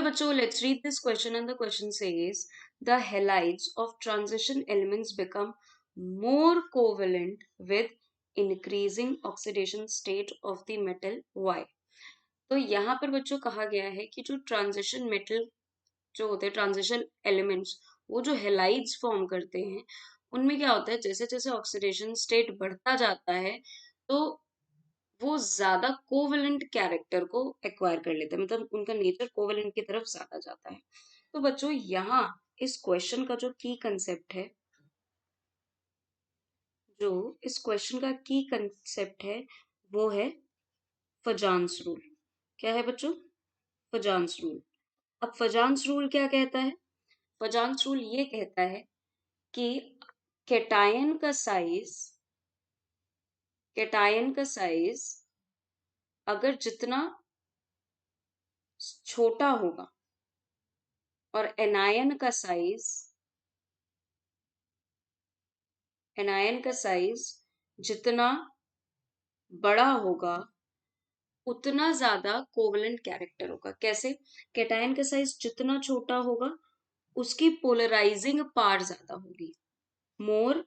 बच्चों, let's read this question, and the question says the halides of transition elements become more covalent with increasing oxidation state of the metal Y. तो यहाँ पर बच्चों कहा गया है कि जो ट्रांजिशन मेटल जो होते हैं, ट्रांजिशन एलिमेंट्स, वो जो हेलाइड्स फॉर्म करते हैं, उनमें क्या होता है, जैसे जैसे ऑक्सीडेशन स्टेट बढ़ता जाता है तो वो ज्यादा कोवेलेंट कैरेक्टर को एक्वायर कर लेते हैं, मतलब उनका नेचर कोवेलेंट की तरफ ज्यादा जाता है। तो बच्चों, यहाँ इस क्वेश्चन का जो की कंसेप्ट है, जो इस क्वेश्चन का की कंसेप्ट है, वो है फजान्स रूल। क्या है बच्चों? फजान्स रूल। अब फजान्स रूल क्या कहता है? फजान्स रूल ये कहता है कि केटायन का साइज केटायन का साइज अगर जितना छोटा होगा और एनायन का साइज जितना बड़ा होगा उतना ज्यादा कोवलेंट कैरेक्टर होगा। कैसे? केटायन का साइज जितना छोटा होगा उसकी पोलराइजिंग पावर ज्यादा होगी। मोर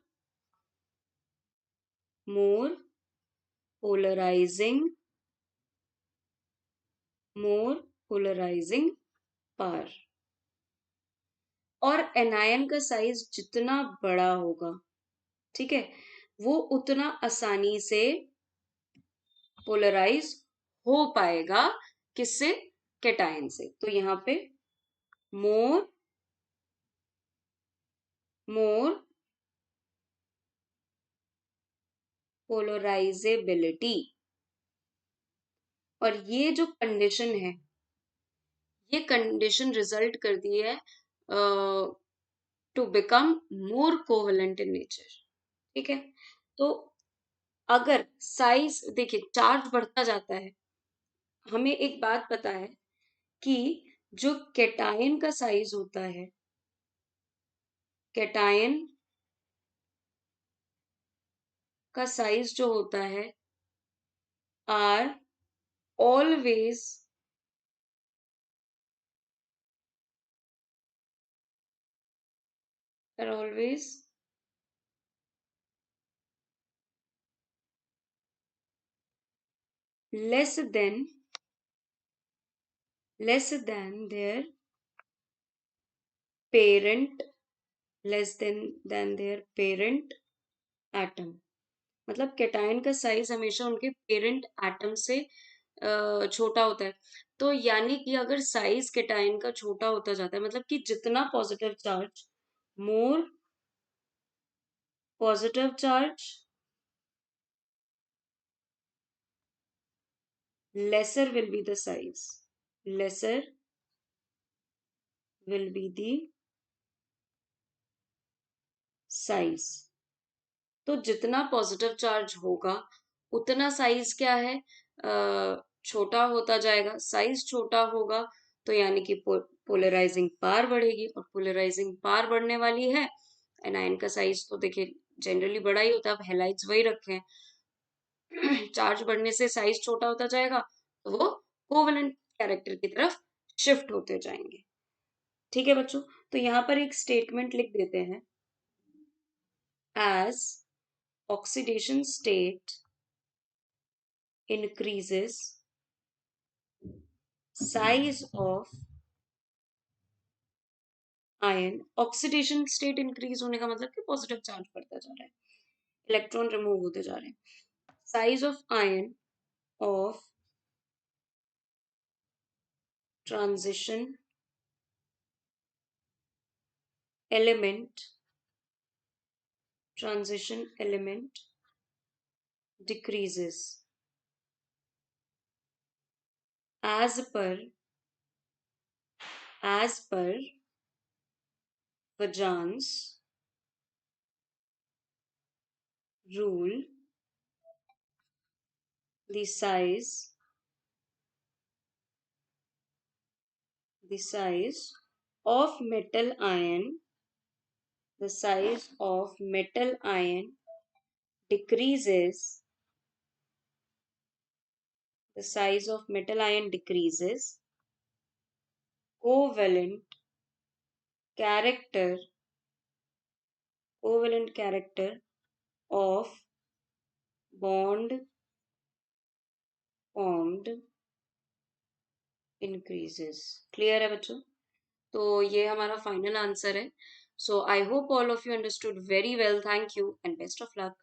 मोर पोलराइजिंग मोर पोलराइजिंग पावर। और एनायन का साइज जितना बड़ा होगा, ठीक है, वो उतना आसानी से पोलराइज हो पाएगा। किससे? केटायन से। तो यहाँ पे मोर मोर पोलराइजेबिलिटी। और ये जो कंडीशन है, ये कंडीशन रिजल्ट करती है to become more covalent in nature. ठीक है, तो अगर साइज देखिए चार्ज बढ़ता जाता है, हमें एक बात पता है कि जो केटायन का साइज होता है, केटायन का साइज जो होता है, are always are always less than their parent than their parent atom. मतलब केटायन का साइज हमेशा उनके पेरेंट एटम से छोटा होता है। तो यानी कि अगर साइज केटायन का छोटा होता जाता है, मतलब कि जितना positive charge, more positive charge, lesser will be the size, lesser will be the size। तो जितना पॉजिटिव चार्ज होगा उतना साइज क्या है, छोटा होता जाएगा। साइज छोटा होगा तो यानी कि पोलराइजिंग पावर बढ़ेगी, और पोलराइजिंग पावर बढ़ने वाली है। एनायन का साइज तो देखिए जनरली बड़ा ही होता है, अब हेलाइड्स वही रखे हैं। चार्ज बढ़ने से साइज छोटा होता जाएगा तो वो कोवेलेंट कैरेक्टर की तरफ शिफ्ट होते जाएंगे। ठीक है बच्चों, तो यहाँ पर एक स्टेटमेंट लिख देते हैं, as oxidation state increases, size of ion, oxidation state increase होने का मतलब कि पॉजिटिव चार्ज बढ़ता जा रहा है, इलेक्ट्रॉन रिमूव होते जा रहे हैं। Size of ion of transition element decreases as per Vajan's rule. The size of metal ion decreases the size of metal ion decreases covalent character covalent character of bond formed increases. Clear है बच्चों? तो ये हमारा final answer है. So I hope all of you understood very well. Thank you and best of luck.